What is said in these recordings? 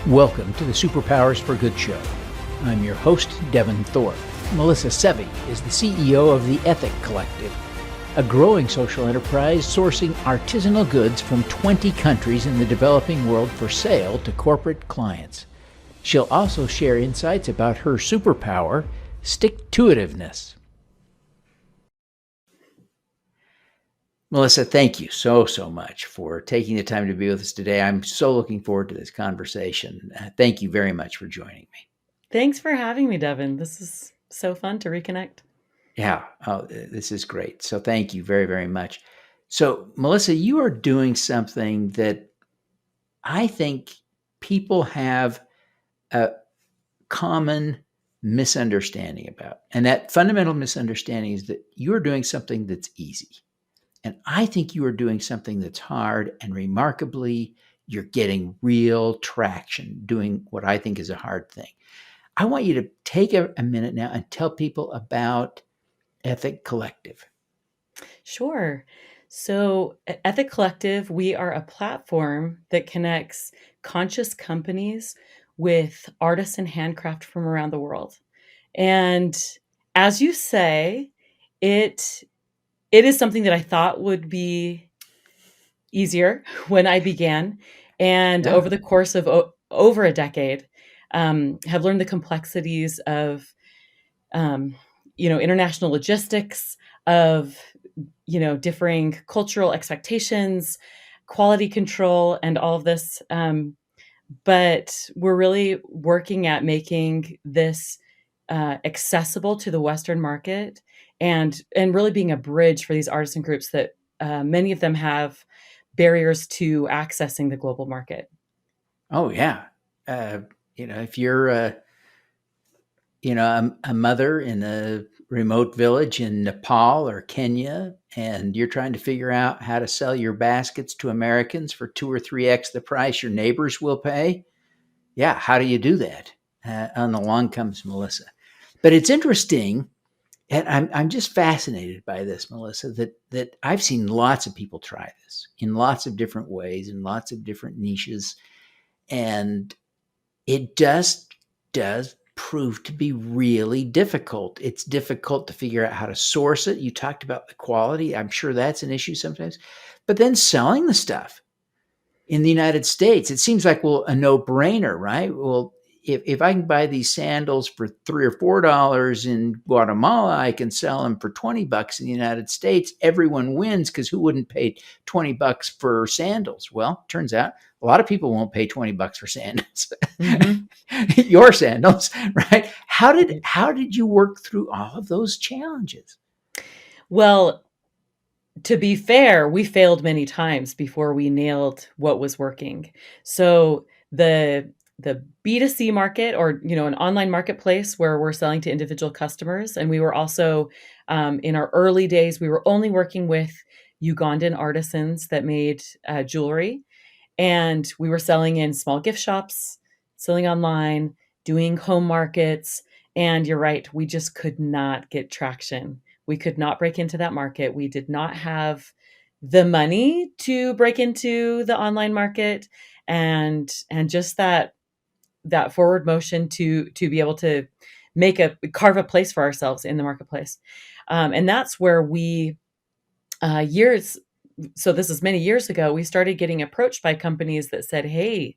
Welcome to the Superpowers for Good show. I'm your host, Devin Thorpe. Melissa Sevy is the CEO of the Ethic Collective, a growing social enterprise sourcing artisanal goods from 20 countries in the developing world for sale to corporate clients. She'll also share insights about her superpower, stick-to-itiveness. Melissa, thank you so much for taking the time to be with us today. I'm so looking forward to this conversation. Thank you very much for joining me. Thanks for having me, Devin. This is so fun to reconnect. Yeah, this is great. So thank you very much. So, Melissa, you are doing something that I think people have a common misunderstanding about. And that fundamental misunderstanding is that you're doing something that's easy. And I think you are doing something that's hard, and remarkably, you're getting real traction doing what I think is a hard thing. I want you to take a minute now and tell people about Ethic Collective. Sure. So, Ethic Collective, we are a platform that connects conscious companies with artists and handcraft from around the world. And as you say, it is something that I thought would be easier when I began. And Yeah. over the course of over a decade, have learned the complexities of international logistics, of differing cultural expectations, quality control, and all of this. But we're really working at making this accessible to the Western market, and really being a bridge for these artisan groups that many of them have barriers to accessing the global market. Oh, yeah. If you're a mother in a remote village in Nepal or Kenya, and you're trying to figure out how to sell your baskets to Americans for 2 or 3x the price your neighbors will pay. Yeah, how do you do that? And along comes Melissa. But it's interesting, and I'm just fascinated by this, Melissa, that I've seen lots of people try this in lots of different ways, in lots of different niches, and it just does prove to be really difficult. It's difficult to figure out how to source it. You talked about the quality. I'm sure that's an issue sometimes. But then selling the stuff in the United States, it seems like, well, a no-brainer, right? Well, if I can buy these sandals for $3 or $4 in Guatemala, I can sell them for $20 in the United States. Everyone wins, because who wouldn't pay $20 for sandals? Well, turns out a lot of people won't pay $20 for sandals. Mm-hmm. Your sandals, right? How did you work through all of those challenges? Well, to be fair, we failed many times before we nailed what was working. So the B2C market, or an online marketplace where we're selling to individual customers, and we were also in our early days, we were only working with Ugandan artisans that made jewelry, and we were selling in small gift shops, selling online, doing home markets. And you're right, we just could not get traction. We could not break into that market. We did not have the money to break into the online market, and just that forward motion to be able to carve a place for ourselves in the marketplace. And that's where we so this is many years ago, we started getting approached by companies that said, hey,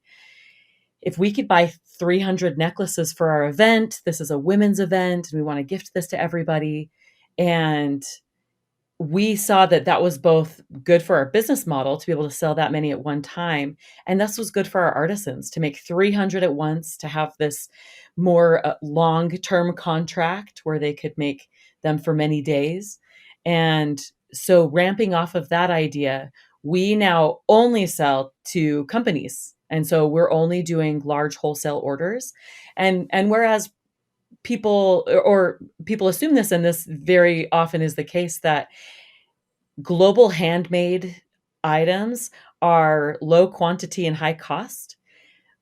if we could buy 300 necklaces for our event, this is a women's event, and we want to gift this to everybody. And we saw that was both good for our business model to be able to sell that many at one time. And this was good for our artisans to make 300 at once, to have this more long-term contract where they could make them for many days. And so ramping off of that idea, we now only sell to companies. And so we're only doing large wholesale orders. And whereas people assume this, and this very often is the case, that global handmade items are low quantity and high cost,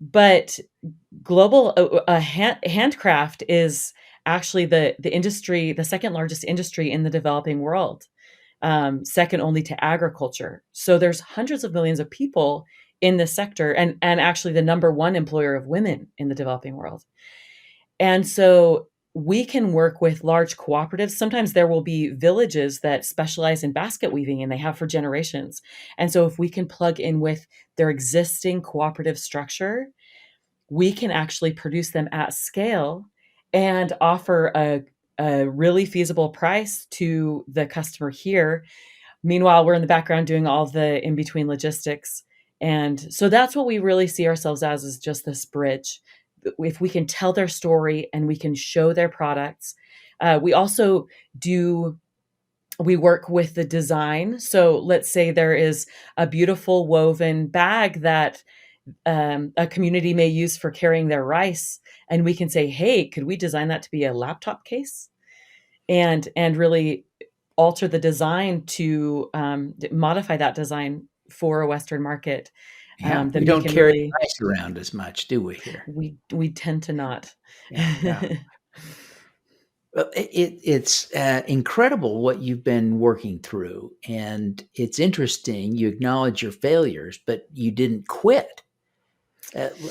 but global handcraft is actually the industry, the second largest industry in the developing world, second only to agriculture. So there's hundreds of millions of people in this sector, and actually the number one employer of women in the developing world. And so we can work with large cooperatives. Sometimes there will be villages that specialize in basket weaving, and they have for generations. And so if we can plug in with their existing cooperative structure, we can actually produce them at scale and offer a really feasible price to the customer here. Meanwhile, we're in the background doing all the in-between logistics. And so that's what we really see ourselves as, is just this bridge. If we can tell their story and we can show their products. We also we work with the design. So let's say there is a beautiful woven bag that a community may use for carrying their rice. And we can say, hey, could we design that to be a laptop case? And really alter the design to modify that design for a Western market. Yeah, we Then we don't can carry really, rice around as much, do we here? we tend to not. Yeah. Well, it's incredible what you've been working through, and it's interesting. You acknowledge your failures, but you didn't quit.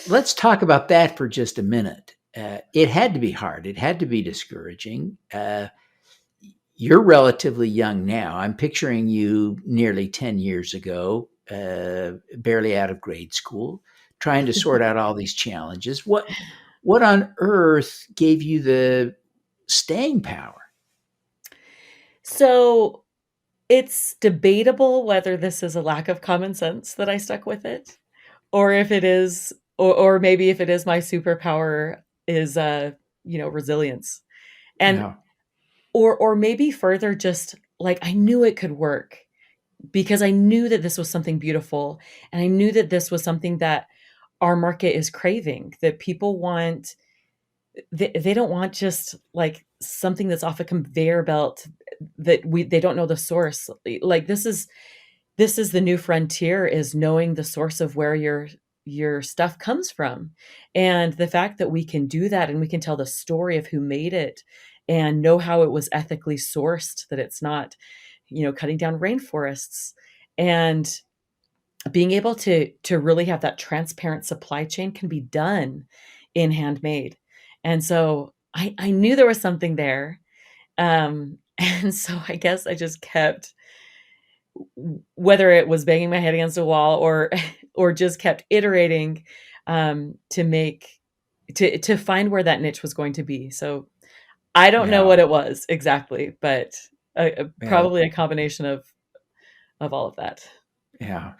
Let's talk about that for just a minute. It had to be hard. It had to be discouraging. You're relatively young now. I'm picturing you nearly 10 years ago, barely out of grade school, trying to sort out all these challenges. What on earth gave you the staying power? So it's debatable whether this is a lack of common sense that I stuck with it, or if it is, or maybe if it is my superpower is, resilience. And Yeah. or maybe further, just like I knew it could work because I knew that this was something beautiful, and I knew that this was something that our market is craving, that people want. They don't want just like something that's off a conveyor belt that they don't know the source. Like this is the new frontier, is knowing the source of where your stuff comes from. And the fact that we can do that, and we can tell the story of who made it and know how it was ethically sourced, that it's not, cutting down rainforests, and being able to really have that transparent supply chain can be done in handmade. And so I knew there was something there. And so I guess I just kept, whether it was banging my head against a wall or or just kept iterating, to find where that niche was going to be. So I don't know Yeah. what it was exactly, but Yeah. probably a combination of all of that. Yeah.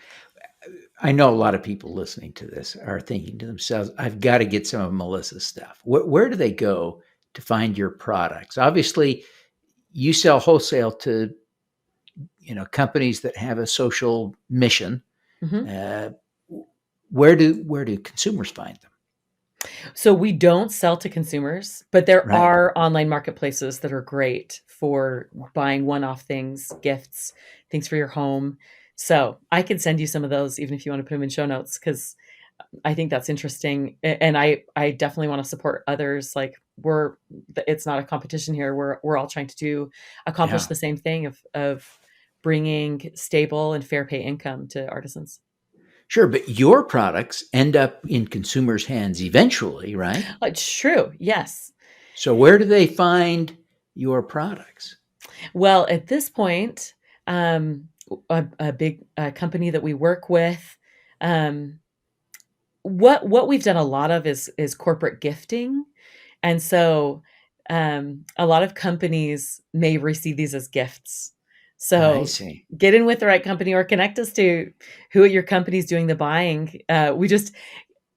I know a lot of people listening to this are thinking to themselves, I've got to get some of Melissa's stuff. Where do they go to find your products? Obviously, you sell wholesale to companies that have a social mission. Mhm. Uh, where do consumers find them? So we don't sell to consumers, but there Right. are online marketplaces that are great for buying one-off things, gifts, things for your home. So I can send you some of those, even if you want to put them in show notes, because I think that's interesting. And I definitely want to support others. Like it's not a competition here. We're all trying to accomplish Yeah. the same thing of bringing stable and fair pay income to artisans. Sure, but your products end up in consumers' hands eventually, right? It's true. Yes. So where do they find your products? Well, at this point, a big company that we work with, um, what we've done a lot of is corporate gifting, and so a lot of companies may receive these as gifts. I So see. get in with the right company, or connect us to who at your company's doing the buying. We just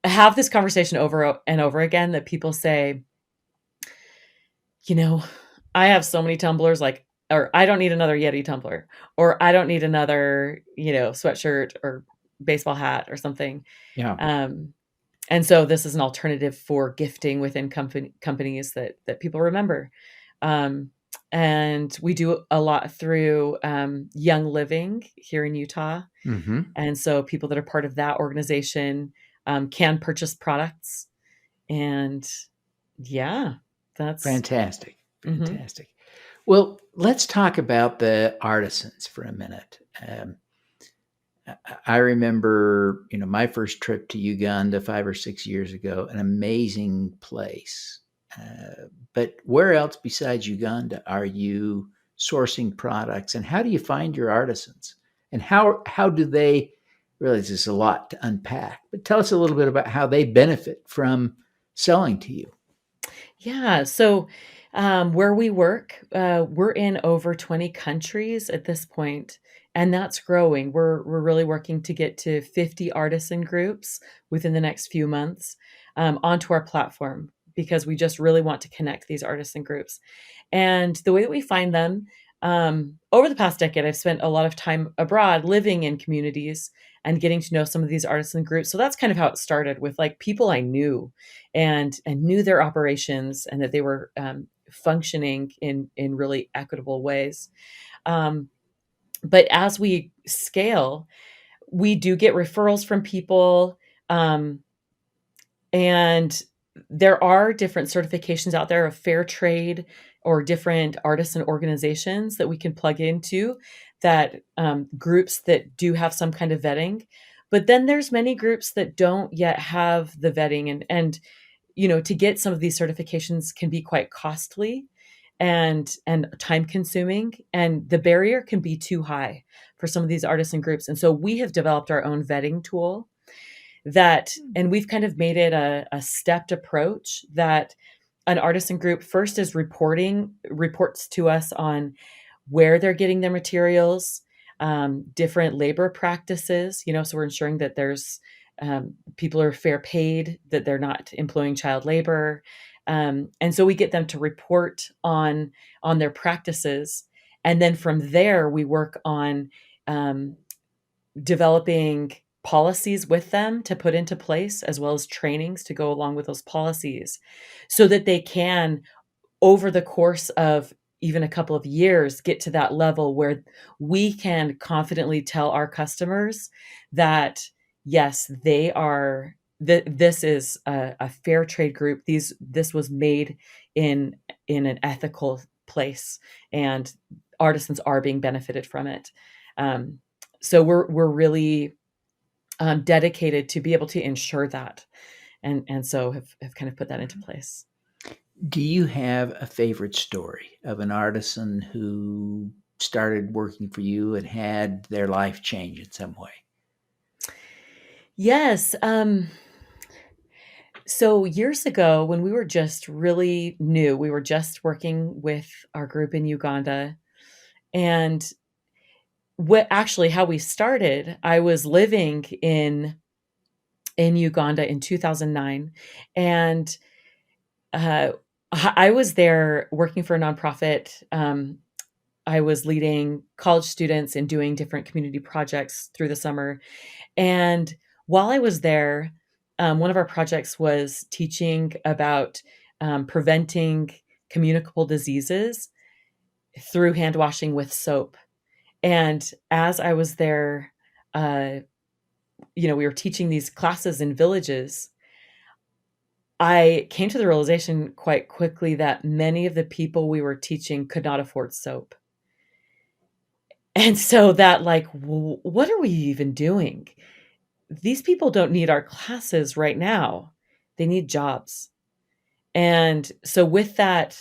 have this conversation over and over again, that people say, you know, I have so many tumblers, like, or I don't need another Yeti tumbler, or I don't need another, sweatshirt or baseball hat or something. Yeah. Um, and so this is an alternative for gifting within companies that people remember. Um, and we do a lot through Young Living here in Utah. Hmm. And so people that are part of that organization can purchase products. And yeah, that's. Fantastic. Mhm. Fantastic. Well, let's talk about the artisans for a minute. I remember, my first trip to Uganda 5 or 6 years ago, an amazing place. But where else besides Uganda are you sourcing products, and how do you find your artisans? And how do they realize there's a lot to unpack? But tell us a little bit about how they benefit from selling to you. Yeah. So, where we work, we're in over 20 countries at this point, and that's growing. We're really working to get to 50 artisan groups within the next few months, onto our platform, because we just really want to connect these artisan groups. And the way that we find them, over the past decade, I've spent a lot of time abroad living in communities and getting to know some of these artisan groups. So that's kind of how it started, with like people I knew and knew their operations, and that they were functioning in really equitable ways. Um, but as we scale, we do get referrals from people. And there are different certifications out there of fair trade or different artisan organizations that we can plug into, that groups that do have some kind of vetting. But then there's many groups that don't yet have the vetting, and to get some of these certifications can be quite costly and time consuming, and the barrier can be too high for some of these artisan groups. And so we have developed our own vetting tool, and we've kind of made it a stepped approach, that an artisan group first is reports to us on where they're getting their materials, different labor practices, so we're ensuring that there's people are fair paid, that they're not employing child labor. And so we get them to report on their practices. And then from there, we work on developing policies with them to put into place, as well as trainings to go along with those policies, so that they can, over the course of even a couple of years, get to that level where we can confidently tell our customers that, yes, they are, this is a fair trade group. This was made in an ethical place, and artisans are being benefited from it. Um, so we're really dedicated to be able to ensure that, and so have kind of put that into place. Do you have a favorite story of an artisan who started working for you and had their life change in some way? Yes. So years ago, when we were just really new, we were just working with our group in Uganda. And how we started, I was living in Uganda in 2009, and uh, I was there working for a nonprofit. I was leading college students and doing different community projects through the summer. And while I was there, one of our projects was teaching about preventing communicable diseases through hand washing with soap. And as I was there, uh, we were teaching these classes in villages. I came to the realization quite quickly that many of the people we were teaching could not afford soap. And so that, like, what are we even doing? These people don't need our classes right now. They need jobs. And so with that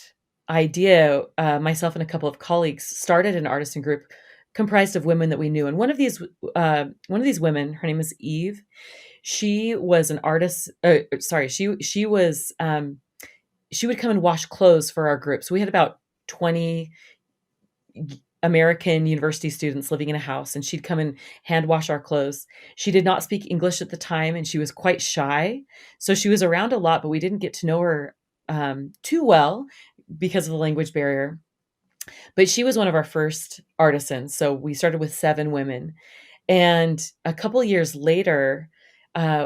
idea, myself and a couple of colleagues started an artisan group comprised of women that we knew. And one of these women, her name is Eve. She was an artist. Sorry, she would come and wash clothes for our group. So we had about 20 American university students living in a house, and she'd come and hand wash our clothes. She did not speak English at the time, and she was quite shy. So she was around a lot, but we didn't get to know her too well because of the language barrier. But she was one of our first artisans. So we started with 7 women. And a couple of years later,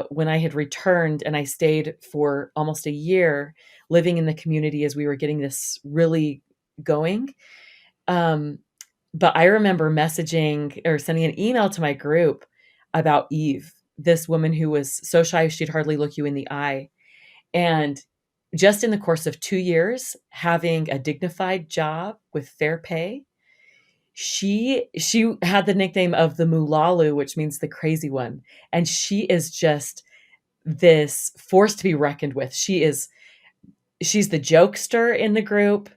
when I had returned and I stayed for almost a year living in the community as we were getting this really going, but I remember messaging or sending an email to my group about Eve, this woman who was so shy she'd hardly look you in the eye. And just in the course of 2 years, having a dignified job with fair pay, She had the nickname of the Mulalu, which means the crazy one, and she is just this force to be reckoned with. She's the jokester in the group.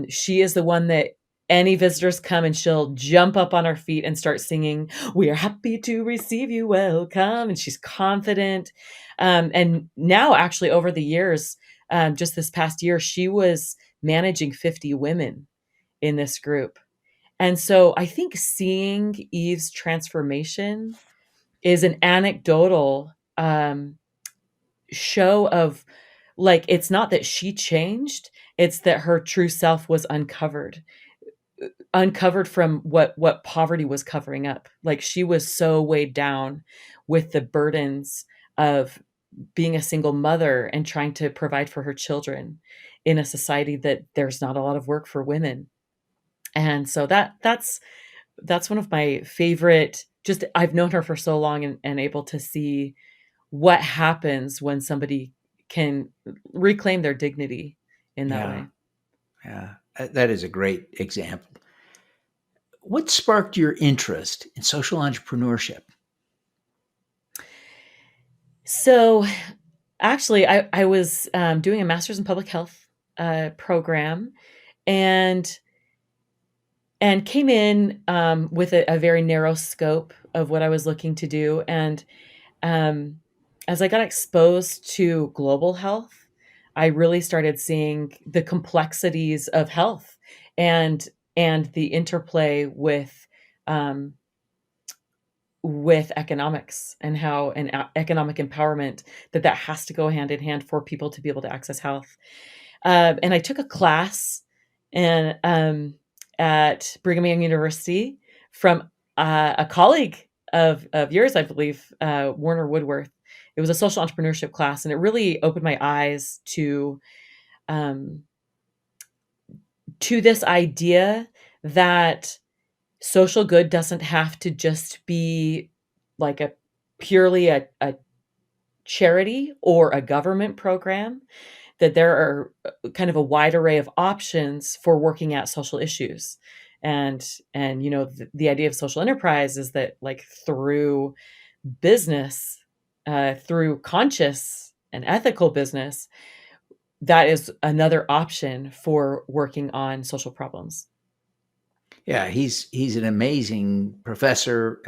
She is the one that any visitors come and she'll jump up on her feet and start singing, "We are happy to receive you, welcome." And she's confident. And now, actually, over the years, just this past year, she was managing 50 women in this group. And so I think seeing Eve's transformation is an anecdotal show of, like, it's not that she changed, it's that her true self was uncovered from what poverty was covering up. Like, she was so weighed down with the burdens of being a single mother and trying to provide for her children in a society that there's not a lot of work for women. And so that's one of my favorite, just, I've known her for so long, and able to see what happens when somebody can reclaim their dignity in that Yeah. way. Yeah. That is a great example. What sparked your interest in social entrepreneurship? So actually, I was doing a master's in public health program, and came in with a very narrow scope of what I was looking to do. And um, as I got exposed to global health, I really started seeing the complexities of health, and the interplay um, with economics, and how an economic empowerment, that has to go hand in hand for people to be able to access health. And I took a class and at Brigham Young University from a colleague of yours, I believe, Warner Woodworth. It was a social entrepreneurship class, and it really opened my eyes um, to this idea that social good doesn't have to just be like a purely a charity or a government program, that there are kind of a wide array of options for working at social issues. And the idea of social enterprise is that, like, through business, through conscious and ethical business, that is another option for working on social problems. Yeah, he's an amazing professor,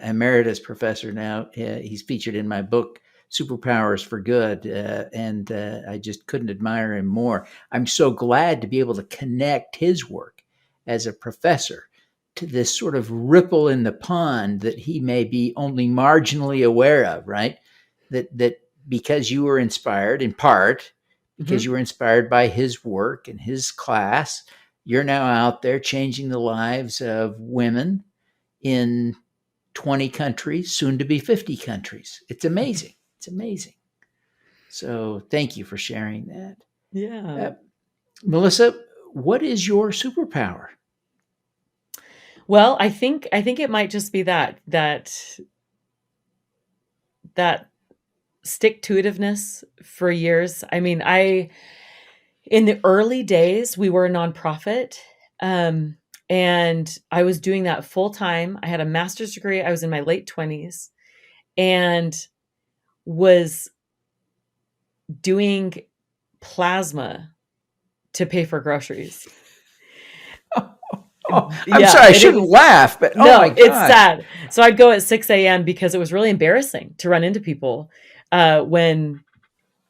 emeritus professor now. He's featured in my book, Superpowers for Good, and I just couldn't admire him more. I'm so glad to be able to connect his work as a professor to this sort of ripple in the pond that he may be only marginally aware of, right? That because you were inspired, in part, because Mhm. you were inspired by his work and his class, you're now out there changing the lives of women in 20 countries, soon to be 50 countries. It's amazing. It's amazing. So thank you for sharing that. Yeah. Uh, Melissa, what is your superpower? Well, I think it might just be that stick to itiveness for years. I mean, I in the early days, we were a nonprofit, um, and I was doing that full time. I had a master's degree. I was in my late 20s, and was doing plasma to pay for groceries. Oh, I'm Yeah, sorry, I and it shouldn't was laugh, but oh my no, it's gosh. sad. So I'd go at 6 a.m. because it was really embarrassing to run into people when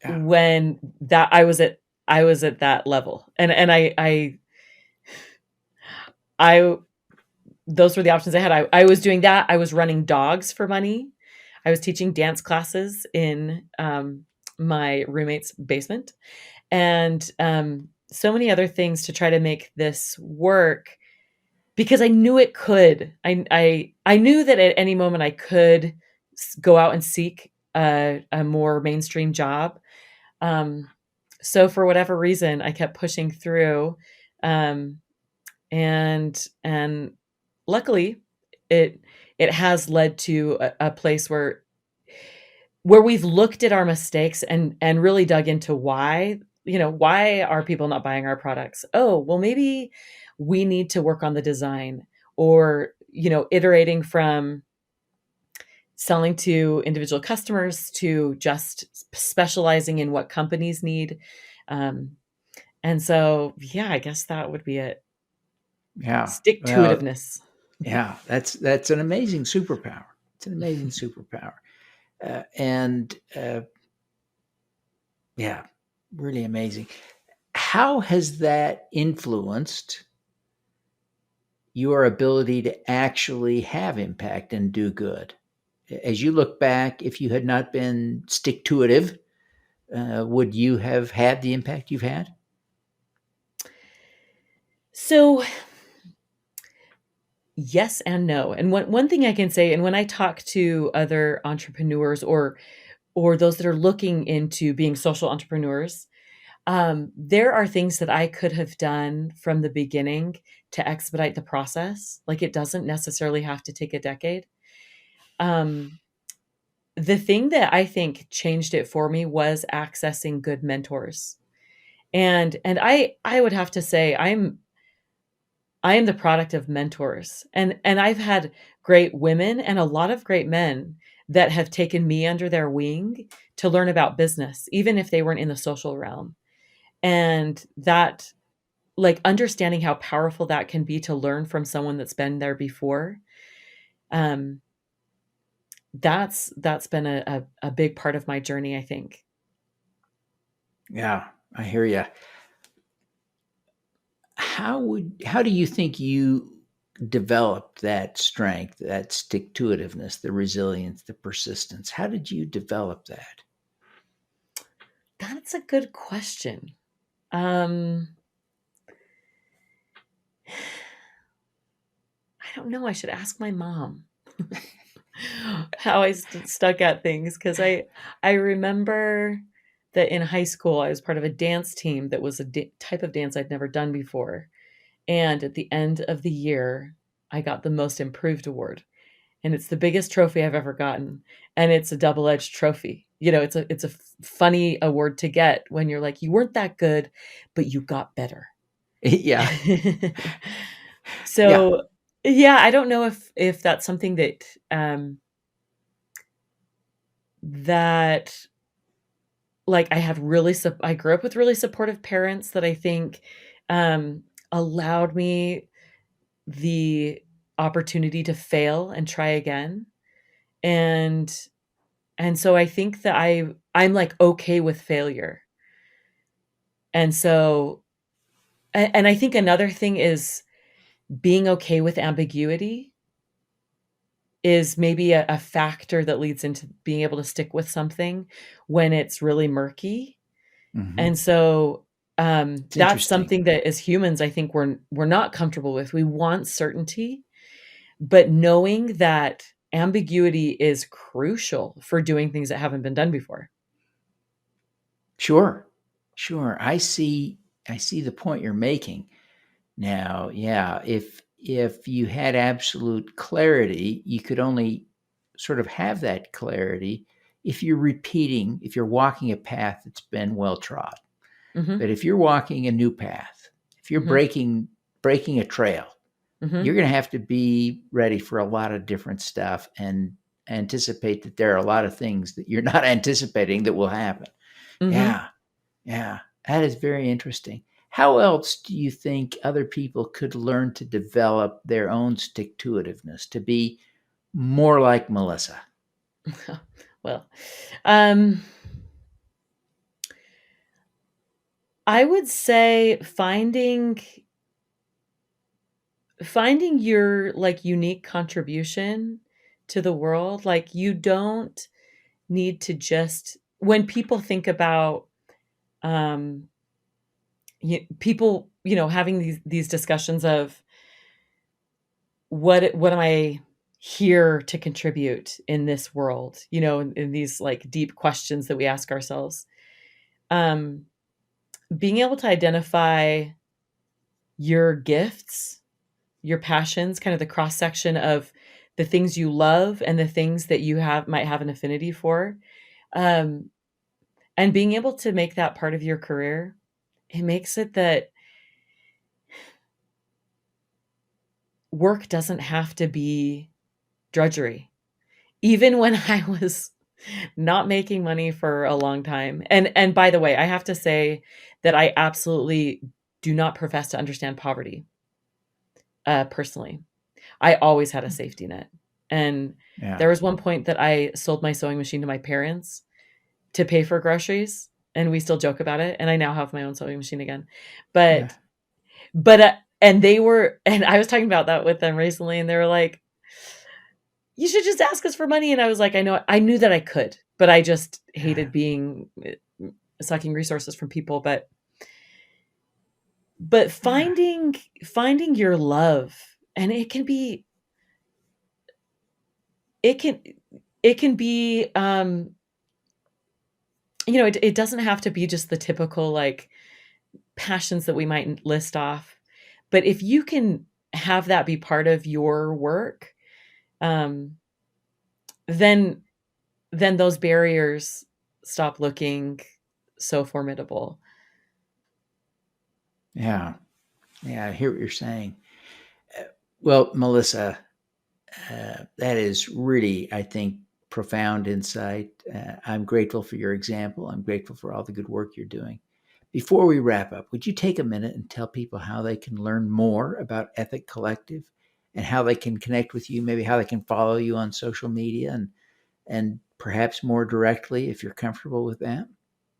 Yeah. that I was at that level, and I those were the options I had. I was doing that. I was running dogs for money. I was teaching dance classes in my roommate's basement, and so many other things to try to make this work, because I knew it could. I knew that at any moment I could go out and seek a more mainstream job. Um, so for whatever reason, I kept pushing through, um, and luckily, it it has led to a place where we've looked at our mistakes and really dug into why are people not buying our products? Oh, well, maybe we need to work on the design, or, iterating from selling to individual customers to just specializing in what companies need. Um, and so, yeah, I guess that would be it. Yeah. Stick to Well, itiveness. yeah, that's an amazing superpower. It's an amazing superpower. And yeah, really amazing. How has that influenced your ability to actually have impact and do good? As you look back, if you had not been stick to itive, would you have had the impact you've had? So, yes and no. And one thing I can say, and when I talk to other entrepreneurs or those that are looking into being social entrepreneurs, there are things that I could have done from the beginning to expedite the process. Like, it doesn't necessarily have to take a decade. Um, the thing that I think changed it for me was accessing good mentors. And I would have to say I am the product of mentors. And I've had great women and a lot of great men that have taken me under their wing to learn about business, even if they weren't in the social realm. And that, like, understanding how powerful that can be to learn from someone that's been there before, um, that's been a big part of my journey, I think. Yeah, I hear you. How do you think you developed that strength, that stick to itiveness, the resilience, the persistence? How did you develop that? That's a good question. Um, I don't know. I should ask my mom how I stuck at things, because I remember that in high school I was part of a dance team that was a type of dance I'd never done before, and at the end of the year I got the most improved award, and it's the biggest trophy I've ever gotten, and it's a double-edged trophy. It's a funny award to get when you're like, you weren't that good, but you got better. Yeah, yeah, So, yeah, I don't know if that's something that, like, I grew up with really supportive parents that I think, um, allowed me the opportunity to fail and try again, and so I think that I'm, like, okay with failure, and so and I think another thing is being okay with ambiguity is maybe a factor that leads into being able to stick with something when it's really murky. hmm And so, it's that's interesting. something that as humans, I think we're not comfortable with. We want certainty, but knowing that ambiguity is crucial for doing things that haven't been done before. Sure, sure. I see the point you're making. Now, yeah, if you had absolute clarity, you could only sort of have that clarity if you're walking a path that's been well trod. Mhm, But if you're walking a new path, if you're mhm, breaking a trail, you're mhm, going to have to be ready for a lot of different stuff and anticipate that there are a lot of things that you're not anticipating that will happen. mhm. Yeah, yeah, that is very interesting. How else do you think other people could learn to develop their own stick to itiveness to be more like Melissa? Well, um, I would say finding your, like, unique contribution to the world. Like, you don't need to just when people think about, um, people, having these discussions of what am I here to contribute in this world, in these, like, deep questions that we ask ourselves. Um, being able to identify your gifts, your passions, kind of the cross section of the things you love and the things that you might have an affinity for, um, and being able to make that part of your career, it makes it that work doesn't have to be drudgery. Even when I was not making money for a long time. And by the way, I have to say that I absolutely do not profess to understand poverty, personally. I always had a safety net. And Yeah. there was one point that I sold my sewing machine to my parents to pay for groceries, and we still joke about it, and I now have my own sewing machine again. Yeah. But and I was talking about that with them recently, and they were like, "You should just ask us for money." And I was like, I knew that I could, but I just Yeah. hated being sucking resources from people. But Yeah. finding your love, and it can be it can it can be it doesn't have to be just the typical like passions that we might list off. But if you can have that be part of your work, um, then those barriers stop looking so formidable. Yeah. Yeah. I hear what you're saying. Well, Melissa, that is really, I think, profound insight. I'm grateful for your example. I'm grateful for all the good work you're doing. Before we wrap up, would you take a minute and tell people how they can learn more about Ethic Collective and how they can connect with you, maybe how they can follow you on social media and perhaps more directly if you're comfortable with that?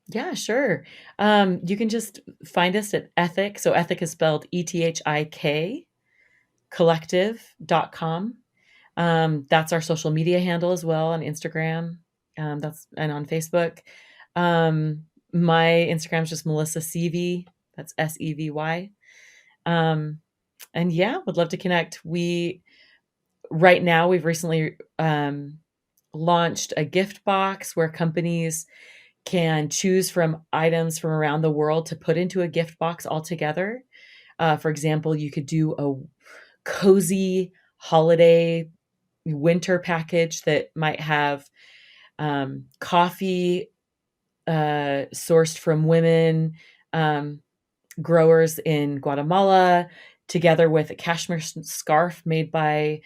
Yeah, sure. You can just find us at Ethic. So Ethic is spelled ETHIK collective.com. That's our social media handle as well on Instagram. And on Facebook. My Instagram is just Melissa Sevy. That's Sevy. Um, and yeah, would love to connect. Right now we've recently launched a gift box where companies can choose from items from around the world to put into a gift box altogether. For example, you could do a cozy holiday winter package that might have coffee sourced from women growers in Guatemala, together with a cashmere scarf made by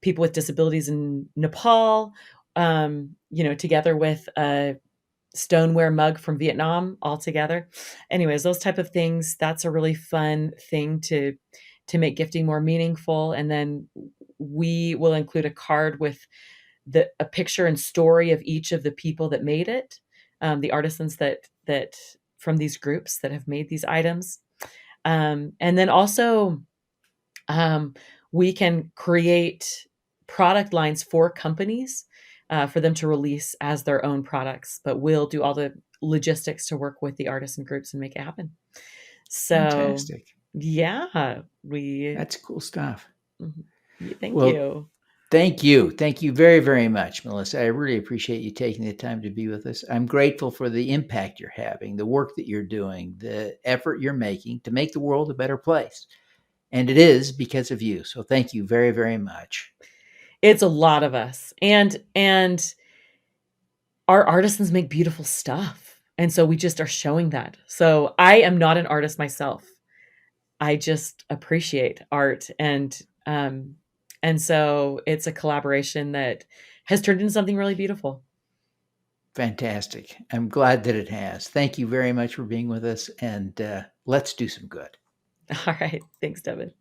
people with disabilities in Nepal, together with a stoneware mug from Vietnam all together. Anyways, those type of things, that's a really fun thing to make gifting more meaningful. And then we will include a card with a picture and story of each of the people that made it, the artisans that from these groups that have made these items. And then also, we can create product lines for companies for them to release as their own products, but we'll do all the logistics to work with the artisan groups and make it happen. So, Fantastic. yeah, That's cool stuff. thank Well, you. thank you. Thank you very, very much, Melissa. I really appreciate you taking the time to be with us. I'm grateful for the impact you're having, the work that you're doing, the effort you're making to make the world a better place. And it is because of you. So thank you very, very much. It's a lot of us. And our artisans make beautiful stuff. And so we just are showing that. So I am not an artist myself. I just appreciate art, and so it's a collaboration that has turned into something really beautiful. Fantastic. I'm glad that it has. Thank you very much for being with us. And let's do some good. All right. Thanks, Devin.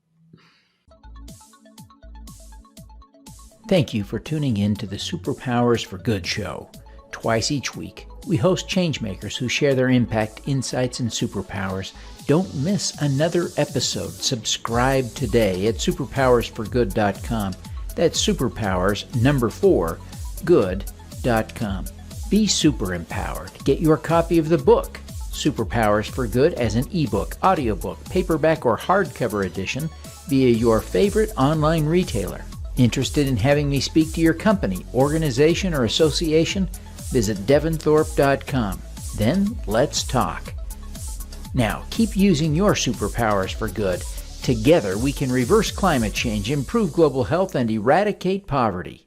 Thank you for tuning in to the Superpowers for Good show. Twice each week, we host changemakers who share their impact, insights, and superpowers. Don't miss another episode. Subscribe today at superpowersforgood.com. That's superpowers, 4, good.com. Be super empowered. Get your copy of the book, Superpowers for Good, as an ebook, audiobook, paperback, or hardcover edition via your favorite online retailer. Interested in having me speak to your company, organization, or association? Visit devonthorpe.com. Then let's talk. Now, keep using your superpowers for good. Together, we can reverse climate change, improve global health, and eradicate poverty.